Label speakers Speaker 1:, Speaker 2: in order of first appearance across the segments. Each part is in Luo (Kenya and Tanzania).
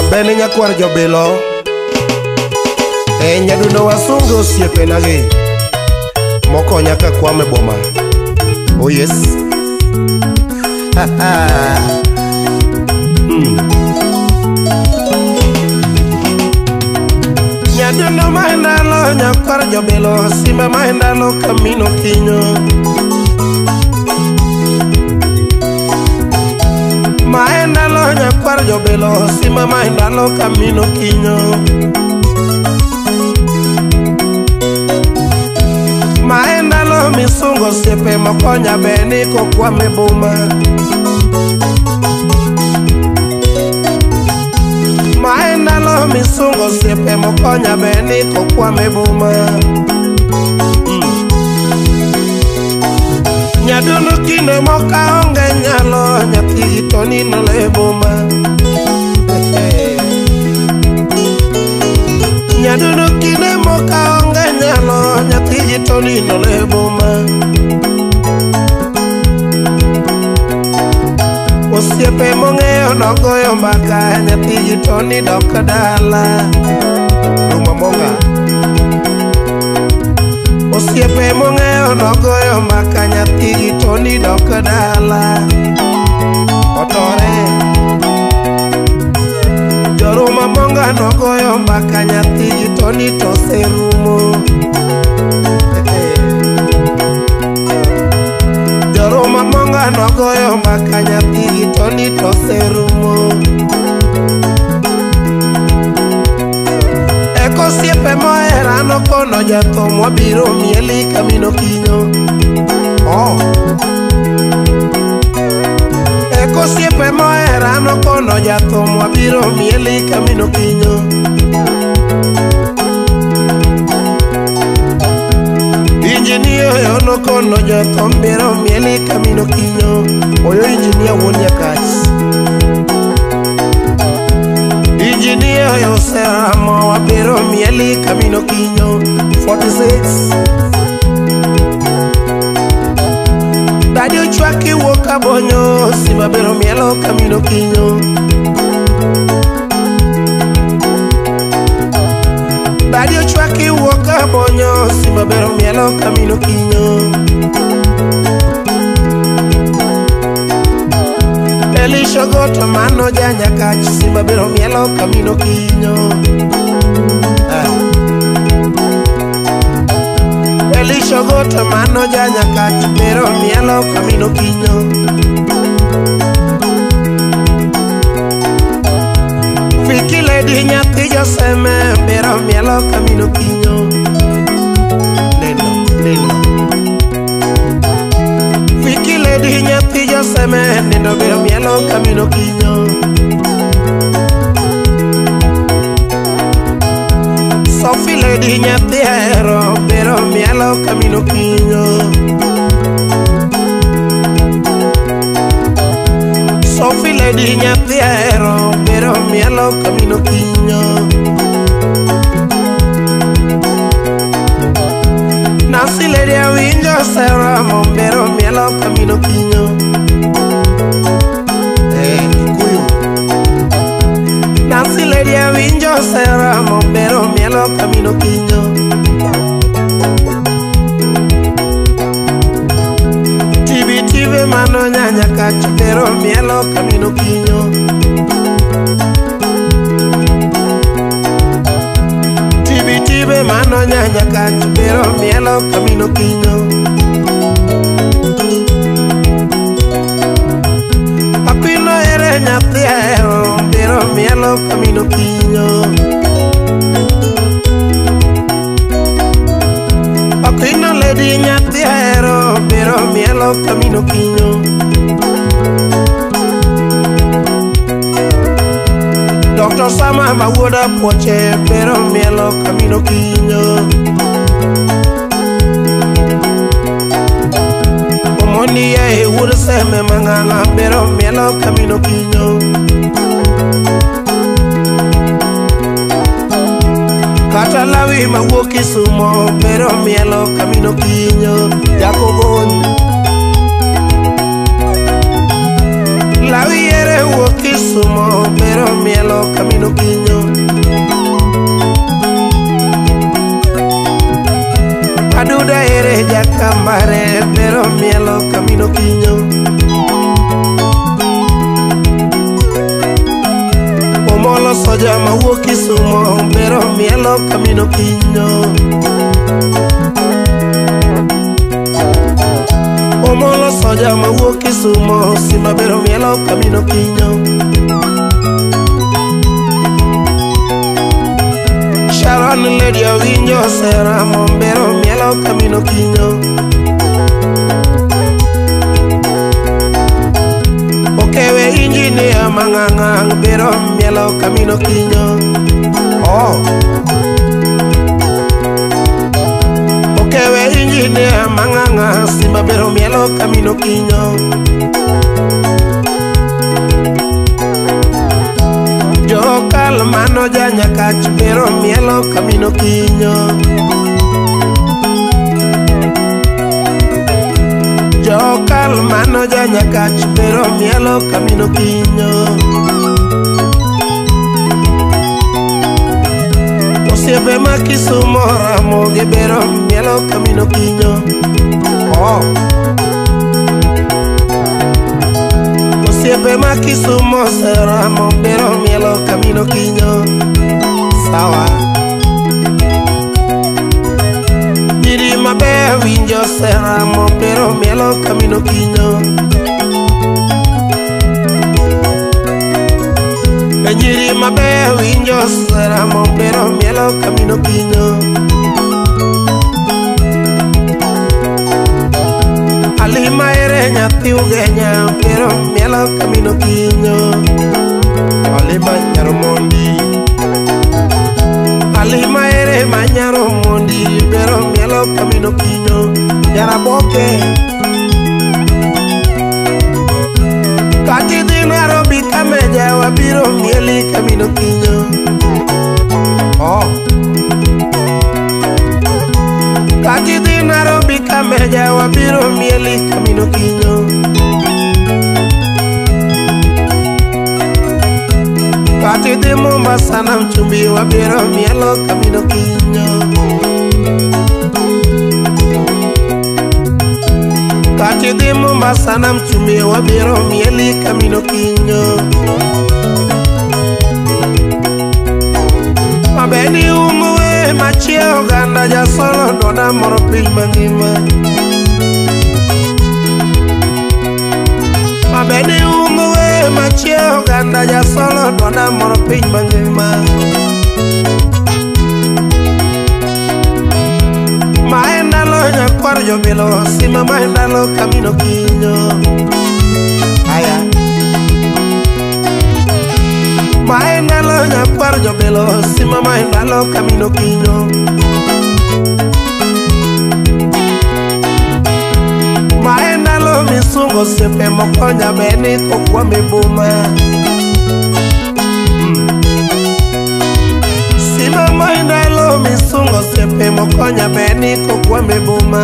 Speaker 1: Bene nyakwar jobilo nyaduno wasunge osiepenagi mokonya ka kwame boma. Oh yes. Nyaduno maendalo nyakwar jobilo, simba maendalo kamino kinyo. Maendalo nyakwar jobilo, simba maendalo kamino kinyo. Maendalo misungo siepe mokonya beni ko kwame boma. Maendalo misungo siepe mokonya beni ko kwame boma. Nyaduno kine moka onge nyalo nyathi to nino le boma. Nyaduno kine moka onge nyalo nyathi to nino le boma. Osiepe mong'eyo nogoyo mbaka nyathi to ni dok dala. Ruma monga. Osiepe mong'eyo nogoyo mbaka nyathi to ni dok dala. Otore. Joruma monga nogoyo mbaka nyathi to ni to serumo. Joruma monga nogoyo mbaka nyathi to ni to serumo. Eko siepe moera no kono jathum wabiro mieli kamino kinyo. Eko siepe moera no kono jathum wabiro mieli kamino kinyo. Injinia yo no kono jathum biro mieli kamino kinyo. Oyo injinia wuon Nyakach. Injinia yo seramo wabiro mieli kamino kinyo. 46 Dadi ochwaki woka bonyo, simba biro mielo kamino kinyo. Dadi ochwaki woka bonyo, simba biro mielo kamino kinyo. Elisha goto mano ja Nyakach, simba biro mielo kamino kinyo. Elisha goto mano ja Nyakach, biro mielo kamino kinyo. Fiki lady nyathi joseme, biro mielo kamino kinyo. Neno Fiki lady nyathi joseme, neno biro mielo kamino kinyo. Sophie lady nyathi hero, biro mielo kamino kinyo. Sophie lady nyathi hero, biro mielo kamino kinyo. Nancy lady awinjo seramo, biro mielo kamino kinyo. Kikuyu Nancy lady awinjo seramo, biro mielo kamino kinyo. Tibi mano nya Nyakach, biro mielo kamino kinyo. Tibi mano nya Nyakach, biro mielo kamino kinyo. Apino ere nyathi hero, biro mielo kamino kinyo. Apino lady nyathi hero, biro mielo kamino kinyo. Dr. Sama mawuoda poche, biro mielo kamino kinyo. Omoni ya wuod seme mang'ang'a, biro mielo kamino kinyo. Kata lawi mawuok Kisumo, biro mielo kamino kinyo. Jakogony lawi ere wuok Kisumo, biro mielo kamino camino quiño. Aduda ere ya cambare, pero mielo camino quiño. Omolo soya ma woki sumo, pero mielo camino quiño. Omolo soya ma woki sumo, sima pero mielo camino quiño. Sharon lady of Injo será pero mielo camino quiño. Okewe engineer mangangang pero mielo camino quiño. Oh. Okewe engineer mangangang simba pero mielo camino quiño. Yo calmano ya ñacach pero mielo camino quiño. Yo calmano ya ñacach pero mielo camino quiño. O siempre makisumo ramo pero mielo camino quiño. Oh. Siempre makisumo seramo pero mielo camino quiño. Sawa Jiri mabe winjo seramo pero mielo camino quiño. Jiri mabe winjo seramo pero mielo camino quiño. Alima ere nyati ugenya pero mielo camino quiño. Alima nyaro mondi. Alima ere manyaro mondi pero mielo camino quiño. Yara boke Kati dinaro bika meja wabiro mieli camino quiño. Oh. Kati dinaro bika meja wabiro mieli camino quiño. Kati di Mombasa na mchumbi wabiro mielo camino quiño. Kati di Mombasa na mchumbi wabiro mieli camino quiño. Mabeni umuwe machio ganda ja solo dona moro pil mangima. Mabeni umuwe machio ganda ja solo dona moro pil mangima. Maenda lo nyakwar jobelo sima maenda lo camino quiño. Aya Maenda lo nyakwar jobelo sima maenda lo camino quiño. Maenda lo misungo sepe mokonya beni kokwa mebuma. Sima maenda lo misungo sepe mokonya beni kokwa mebuma.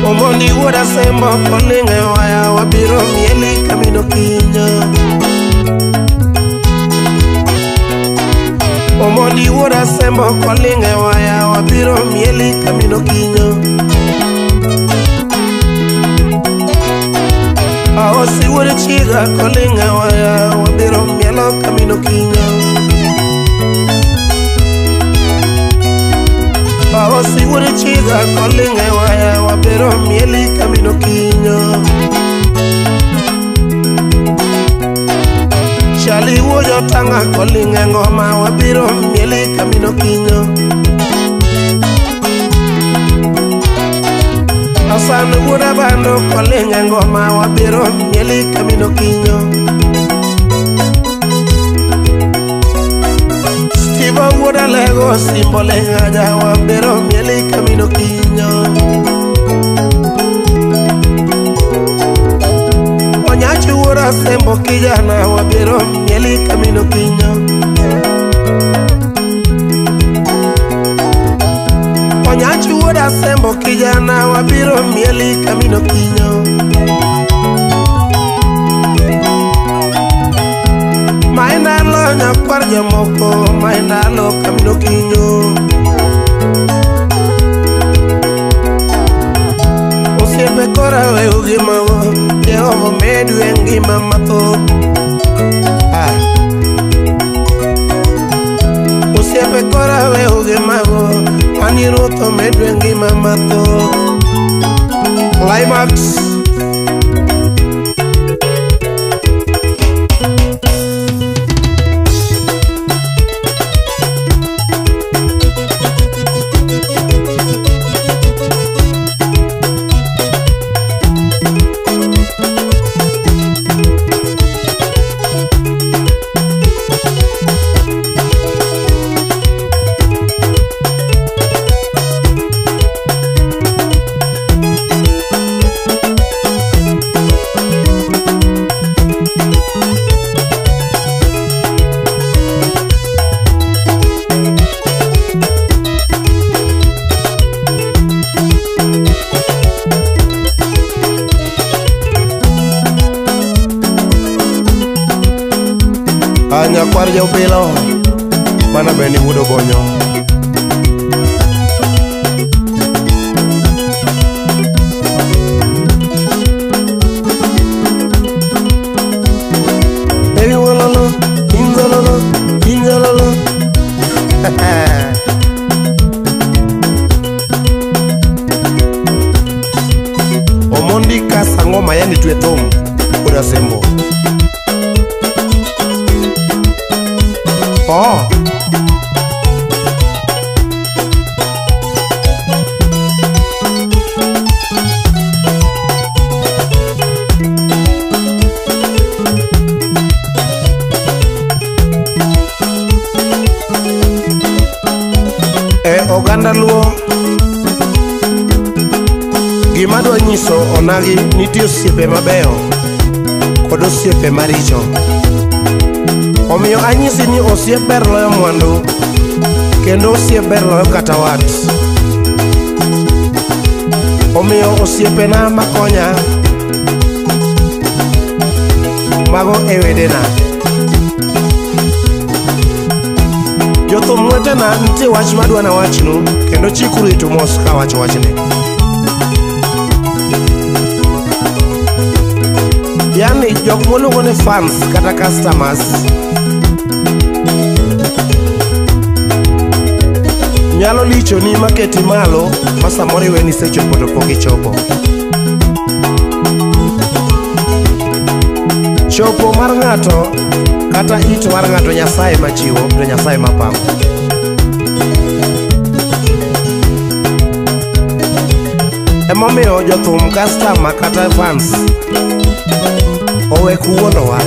Speaker 1: Omoni woda sembo kolinge waya wabiro mieli camino quiño. Omoni woda sembo kolinge waya wabiro mieli camino quiño. Aosi woda chiga kolinge waya wabiro mielo camino quiño. Aosi woda chiga kolinge waya wabiro mieli camino quiño. Shali wojo tanga kolinge ngoma wabiro mieli camino quiño. Asan woda bando kolinge ngoma wabiro mieli camino quiño. Stivo woda lego simbole ngaja wabiro mieli camino quiño. Onyachi woda sembo kijana wabiro mieli camino quiño. Onyachi woda sembo kijana wabiro mieli camino quiño. jomoko ma ndalo kamno kinyo. Osiepe kora weyo gimago, Jehova medu e ngima mathoth. Osiepe kora weyo gimago, Ani Ruoth medu e ngima mathoth. Climax. Nyakwar jobilo mana beni wudo gonyo. Ewi wololo, inzololo, inzololo. Omondi kasango mayani twe thum uda sembo. Oganda Luo gima dwa nyiso onagi nitie osiepe mabeyo kod osiepe maricho. Omiyo anyisi ni osiep ber loyo mwandu, kendo osiep ber loyo kata wat. Omiyo osiepena makonya mago e wedena. Jothum wetena nitie wach madwa na wachnu, kendo chikuru itu mos ka wacho wachne. Yani jok moluongo ni fans kata customers nyalo licho ni maketi malo ma samoro iwe ni sechopo to pok ichopo. Chopo mar ng'ato kata ito mar ng'ato Nyasaye machiwo to Nyasaye mapango. Emomiyo jothum customer kata fans owe kuwonowa.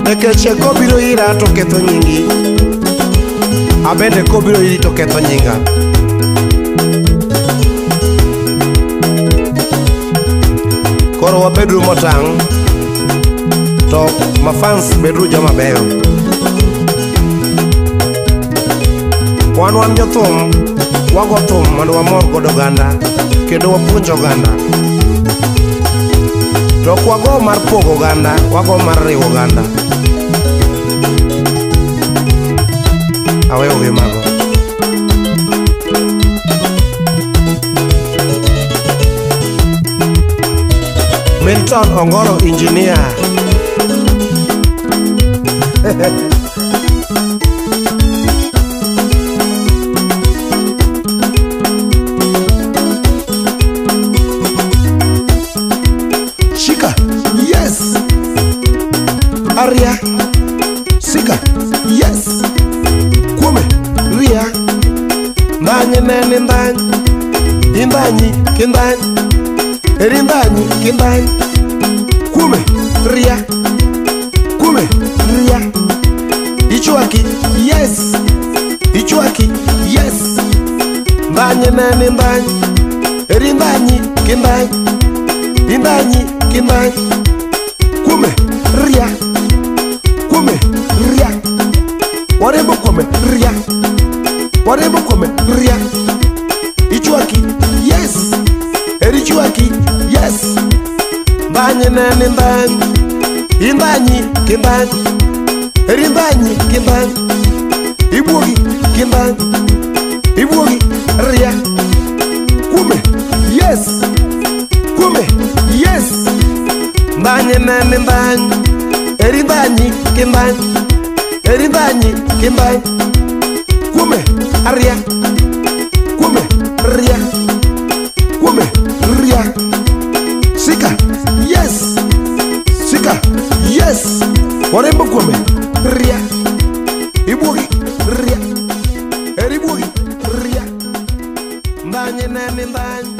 Speaker 1: Nekeche kobiro ira to ketho nyingi, abende kobiro iri to ketho nyinga. Koro wabedru motang' to mafans bedru joma beyo. Wan jothum wago thum mondo wamor godo oganda kendo wapuonjo oganda. To ok wago mar pogo oganda, wago mar riwo oganda. Aweyo gi mago. Milton Ongoro engineer. Shika, yes. Aria, Sika, yes. Kwame, Ria, Nanye nene ndany, Indanyi, kindany, Erindanyi, kindany. Kwame, Ria, Kwame, Ria. Ichwaki, yes. Ichwaki, yes. Nanye nene ndany, Erindanyi, kindany, Indanyi, kindany. Kwame, Ria, Kwame, Ria. Warembo kwame, Ria. Warembo kwame, Ria. Ichwaki, yes. Erichwaki, yes. ndany nene ndany indanyi kindany erindanyi kindany ibuogi kindany ibuogi ria kume yes kume yes ndany nene ndany erindanyi kindany erindanyi kindany kume aria kume ria kume ria sika yes sika yes warembo kume ria ibuogi ria eribuogi ria ndany nene ndany